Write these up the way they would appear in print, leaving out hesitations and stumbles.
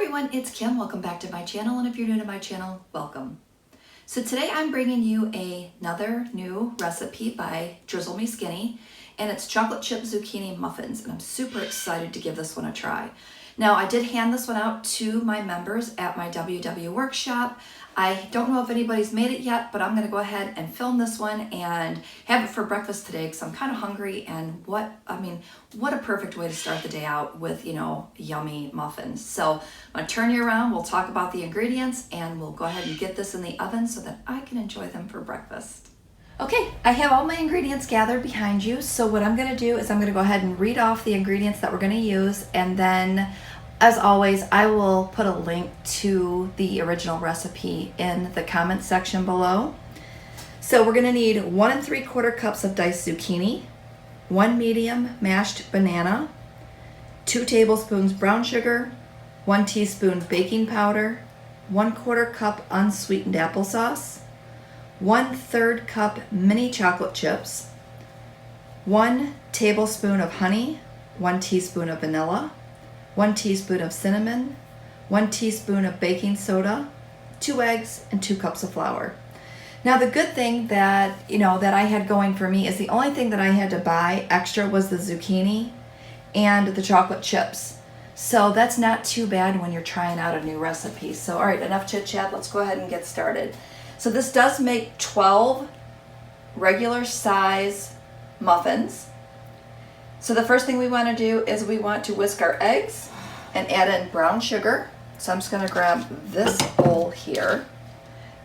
everyone, it's Kim. Welcome back to my channel, and if you're new to my channel, welcome. So today I'm bringing you another new recipe by Drizzle Me Skinny, and it's chocolate chip zucchini muffins, and I'm super excited to give this one a try. Now, I did hand this one out to my members at my WW workshop. I don't know if anybody's made it yet, but I'm gonna go ahead and film this one and have it for breakfast today because I'm kind of hungry, and what a perfect way to start the day out with, yummy muffins. So I'm gonna turn you around, we'll talk about the ingredients, and we'll go ahead and get this in the oven so that I can enjoy them for breakfast. Okay, I have all my ingredients gathered behind you, so what I'm gonna do is I'm gonna go ahead and read off the ingredients that we're gonna use, and then as always, I will put a link to the original recipe in the comments section below. So we're gonna need 1 3/4 cups of diced zucchini, 1 medium mashed banana, 2 tablespoons brown sugar, 1 teaspoon baking powder, 1/4 cup unsweetened applesauce, 1/3 cup mini chocolate chips, 1 tablespoon of honey, 1 teaspoon of vanilla, 1 teaspoon of cinnamon, 1 teaspoon of baking soda, 2 eggs, and 2 cups of flour. Now the good thing that I had going for me is the only thing that I had to buy extra was the zucchini and the chocolate chips. So that's not too bad when you're trying out a new recipe. So all right, enough chit chat, let's go ahead and get started. So this does make 12 regular size muffins. So the first thing we want to do is we want to whisk our eggs and add in brown sugar. So I'm just going to grab this bowl here,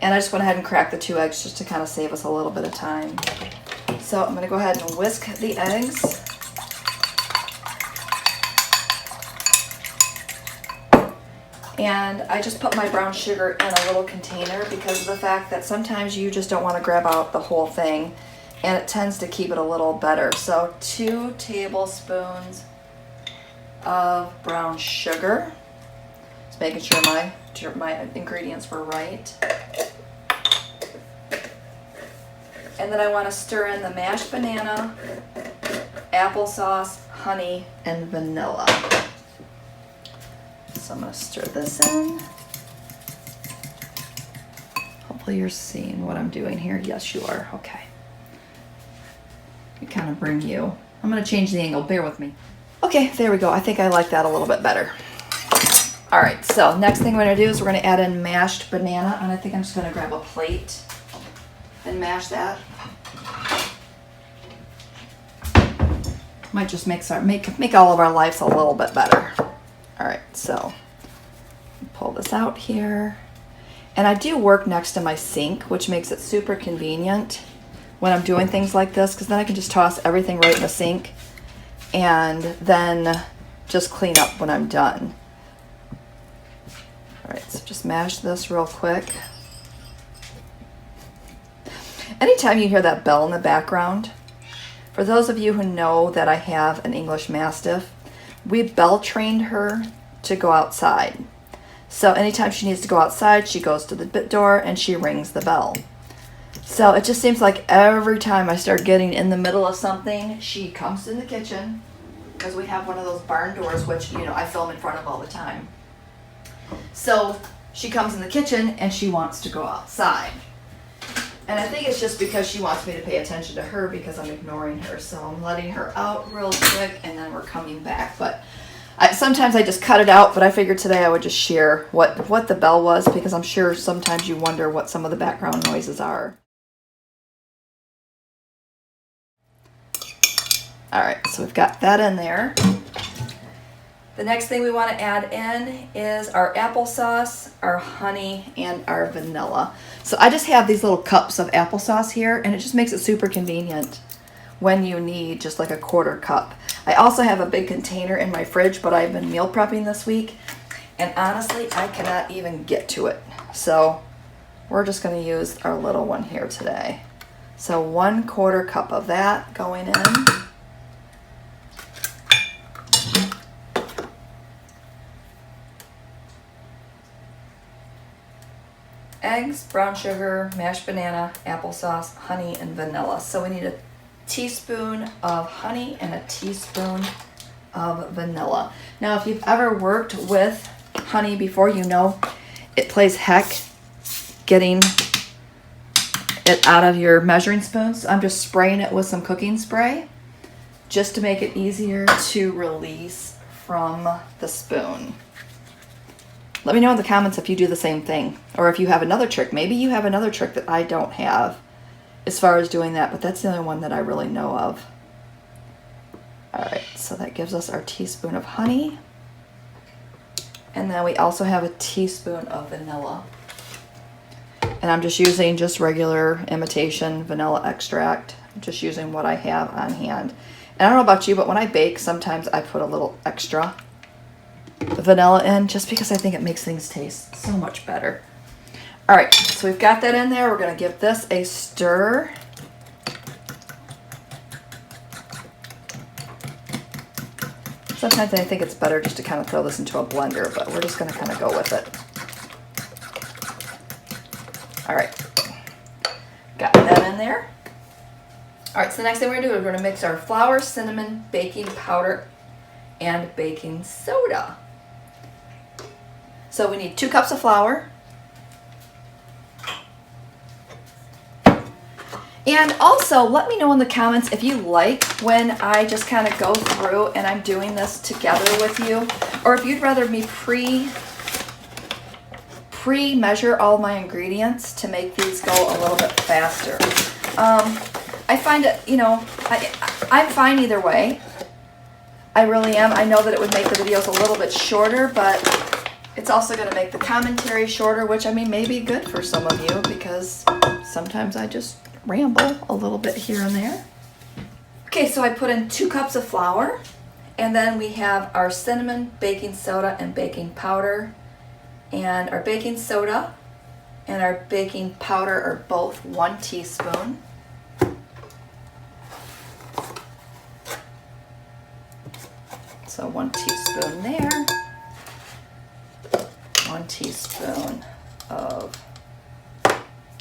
and I just went ahead and cracked the 2 eggs just to kind of save us a little bit of time. So I'm going to go ahead and whisk the eggs. And I just put my brown sugar in a little container because of the fact that sometimes you just don't want to grab out the whole thing, and it tends to keep it a little better. So 2 tablespoons of brown sugar. Just making sure my ingredients were right. And then I want to stir in the mashed banana, applesauce, honey, and vanilla. So I'm going to stir this in. Hopefully you're seeing what I'm doing here. Yes, you are. Okay. Kind of bring you. I'm going to change the angle. Bear with me. Okay, there we go. I think I like that a little bit better. All right, so next thing we're going to do is we're going to add in mashed banana, and I think I'm just going to grab a plate and mash that. Might just make all of our lives a little bit better. All right, so pull this out here, and I do work next to my sink, which makes it super convenient when I'm doing things like this, because then I can just toss everything right in the sink and then just clean up when I'm done. All right, so just mash this real quick. Anytime you hear that bell in the background, for those of you who know that I have an English Mastiff, we bell trained her to go outside. So anytime she needs to go outside, she goes to the door and she rings the bell. So it just seems like every time I start getting in the middle of something, she comes in the kitchen, because we have one of those barn doors, which, I film in front of all the time. So she comes in the kitchen and she wants to go outside. And I think it's just because she wants me to pay attention to her because I'm ignoring her. So I'm letting her out real quick and then we're coming back. But sometimes I just cut it out, but I figured today I would just share what the bell was, because I'm sure sometimes you wonder what some of the background noises are. All right, so we've got that in there. The next thing we want to add in is our applesauce, our honey, and our vanilla. So I just have these little cups of applesauce here, and it just makes it super convenient when you need just like a 1/4 cup. I also have a big container in my fridge, but I've been meal prepping this week, and honestly, I cannot even get to it. So we're just going to use our little one here today. So 1/4 cup of that going in. Eggs, brown sugar, mashed banana, applesauce, honey, and vanilla. So we need a teaspoon of honey and a teaspoon of vanilla. Now, if you've ever worked with honey before you know it plays heck getting it out of your measuring spoons. I'm just spraying it with some cooking spray just to make it easier to release from the spoon. Let me know in the comments if you do the same thing, or if you have another trick. Maybe you have another trick that I don't have as far as doing that, but that's the only one that I really know of. All right, so that gives us our teaspoon of honey. And then we also have a teaspoon of vanilla. And I'm just using just regular imitation vanilla extract. I'm just using what I have on hand. And I don't know about you, but when I bake, sometimes I put a little extra vanilla in just because I think it makes things taste so much better. All right, so we've got that in there. We're gonna give this a stir. Sometimes I think it's better just to kind of throw this into a blender, but we're just gonna kind of go with it. All right, got that in there. All right, so the next thing we're gonna do is we're gonna mix our flour, cinnamon, baking powder, and baking soda. So we need 2 cups of flour. And also, let me know in the comments if you like when I just kind of go through and I'm doing this together with you, or if you'd rather me pre-measure all my ingredients to make these go a little bit faster. I find it, you know, I'm fine either way. I really am. I know that it would make the videos a little bit shorter, but it's also going to make the commentary shorter, which I mean may be good for some of you because sometimes I just ramble a little bit here and there. Okay, so I put in 2 cups of flour, and then we have our cinnamon, baking soda, and baking powder. And our baking soda and our baking powder are both 1 teaspoon. So 1 teaspoon there. 1 teaspoon of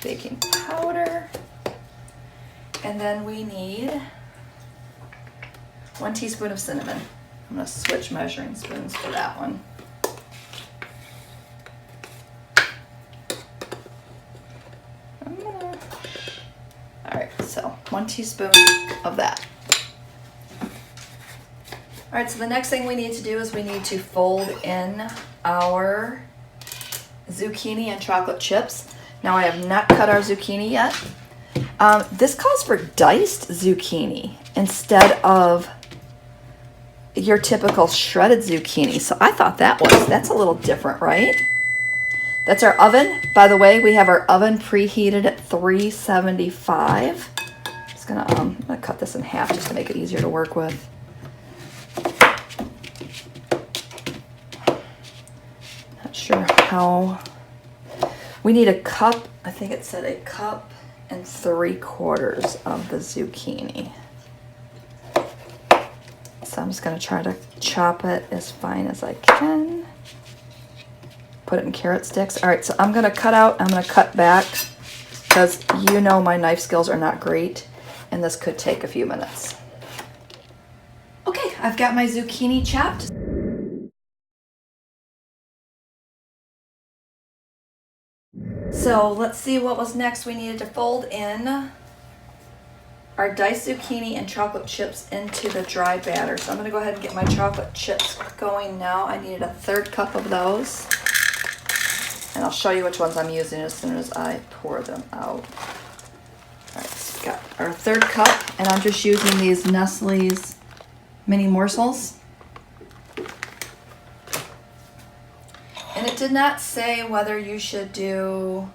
baking powder. And then we need 1 teaspoon of cinnamon. I'm going to switch measuring spoons for that one. All right, so 1 teaspoon of that. All right, so the next thing we need to do is we need to fold in our zucchini and chocolate chips. Now I have not cut our zucchini yet. This calls for diced zucchini instead of your typical shredded zucchini. So I thought that's a little different, right? That's our oven. By the way, we have our oven preheated at 375. I'm gonna cut this in half just to make it easier to work with. Not sure how. We need a cup. I think it said 1 3/4 cups of the zucchini. So I'm just gonna try to chop it as fine as I can. Put it in carrot sticks. All right, so I'm gonna cut back because you know my knife skills are not great and this could take a few minutes. Okay, I've got my zucchini chopped. So let's see what was next. We needed to fold in our diced zucchini and chocolate chips into the dry batter. So I'm gonna go ahead and get my chocolate chips going now. I needed 1/3 cup of those. And I'll show you which ones I'm using as soon as I pour them out. All right, so we've got our 1/3 cup, and I'm just using these Nestle's mini morsels. And it did not say whether you should do,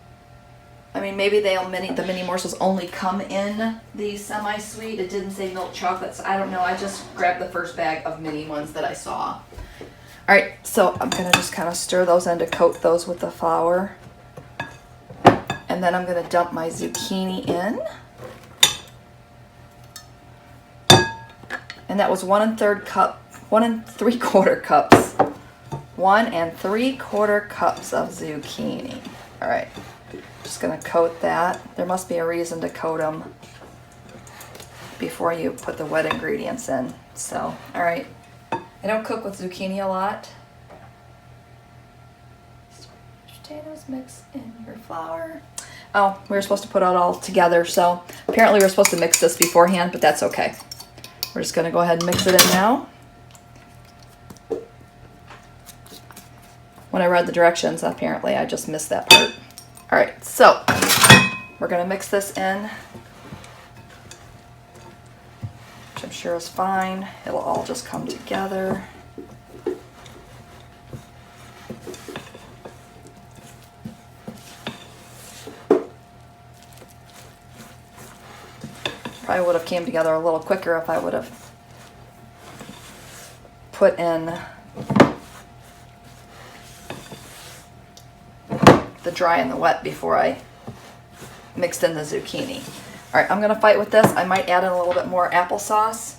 I mean, maybe the mini morsels only come in the semi-sweet. It didn't say milk chocolate, so I don't know. I just grabbed the first bag of mini ones that I saw. All right, so I'm gonna just kind of stir those in to coat those with the flour. And then I'm gonna dump my zucchini in. And that was 1 3/4 cups. 1 3/4 cups of zucchini. All right, just gonna coat that. There must be a reason to coat them before you put the wet ingredients in. So, all right. I don't cook with zucchini a lot. potatoes, mix in your flour. Oh, we were supposed to put it all together, so apparently we were supposed to mix this beforehand, but that's okay. We're just gonna go ahead and mix it in now. When I read the directions, apparently I just missed that part. All right, so we're gonna mix this in, which I'm sure is fine. It'll all just come together. Probably would have came together a little quicker if I would have put in the dry and the wet before I mixed in the zucchini. All right, I'm gonna fight with this. I might add in a little bit more applesauce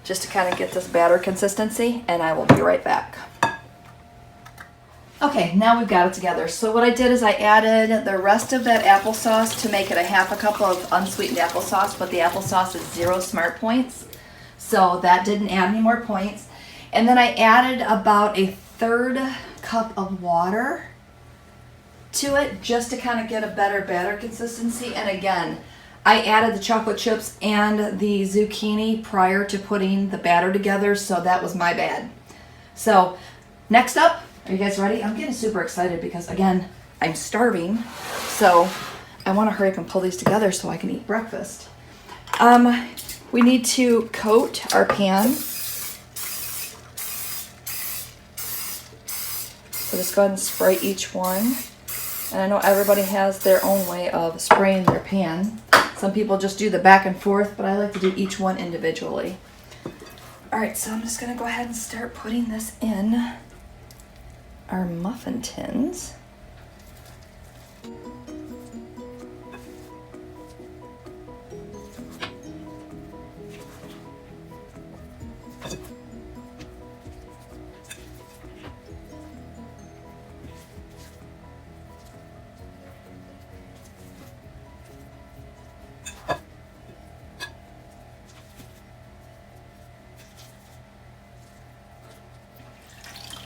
just to kind of get this batter consistency, and I will be right back. Okay, now we've got it together. So what I did is I added the rest of that applesauce to make it a half a cup of unsweetened applesauce, but the applesauce is 0 SmartPoints, so that didn't add any more points. And then I added about a 1/3 cup of water to it just to kind of get a better batter consistency. And again, I added the chocolate chips and the zucchini prior to putting the batter together, so that was my bad. So next up, are you guys ready? I'm getting super excited because, again, I'm starving, so I want to hurry up and pull these together so I can eat breakfast. We need to coat our pan. So just go ahead and spray each one. And I know everybody has their own way of spraying their pan. Some people just do the back and forth, but I like to do each one individually. All right, so I'm just going to go ahead and start putting this in our muffin tins.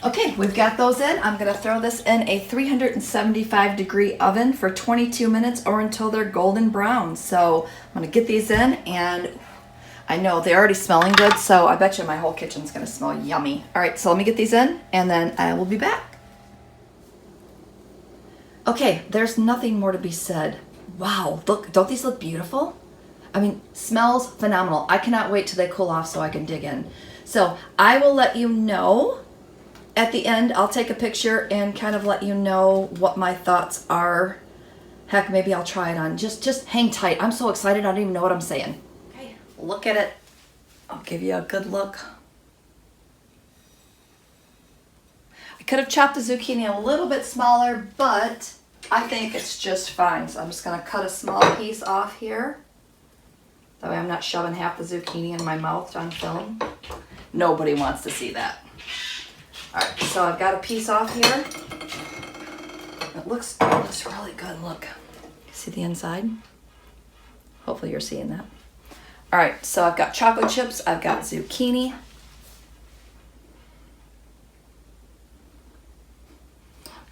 Okay, we've got those in. I'm gonna throw this in a 375-degree oven for 22 minutes or until they're golden brown. So I'm gonna get these in, and I know they're already smelling good, so I bet you my whole kitchen's gonna smell yummy. All right, so let me get these in, and then I will be back. Okay, there's nothing more to be said. Wow, look, don't these look beautiful? I mean, smells phenomenal. I cannot wait till they cool off so I can dig in. So I will let you know at the end. I'll take a picture and kind of let you know what my thoughts are. Heck, maybe I'll try it on. Just hang tight. I'm so excited, I don't even know what I'm saying. Okay, look at it. I'll give you a good look. I could have chopped the zucchini a little bit smaller, but I think it's just fine. So I'm just gonna cut a small piece off here. That way I'm not shoving half the zucchini in my mouth on film. Nobody wants to see that. All right, so I've got a piece off here. It looks really good. Look, see the inside? Hopefully you're seeing that. All right, so I've got chocolate chips. I've got zucchini.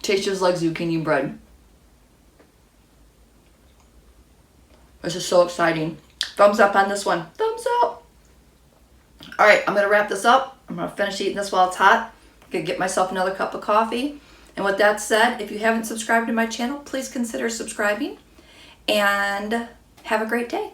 Tastes just like zucchini bread. This is so exciting. Thumbs up on this one. Thumbs up. All right, I'm gonna wrap this up. I'm gonna finish eating this while it's hot. Gonna get myself another cup of coffee. And with that said, if you haven't subscribed to my channel, please consider subscribing. And have a great day.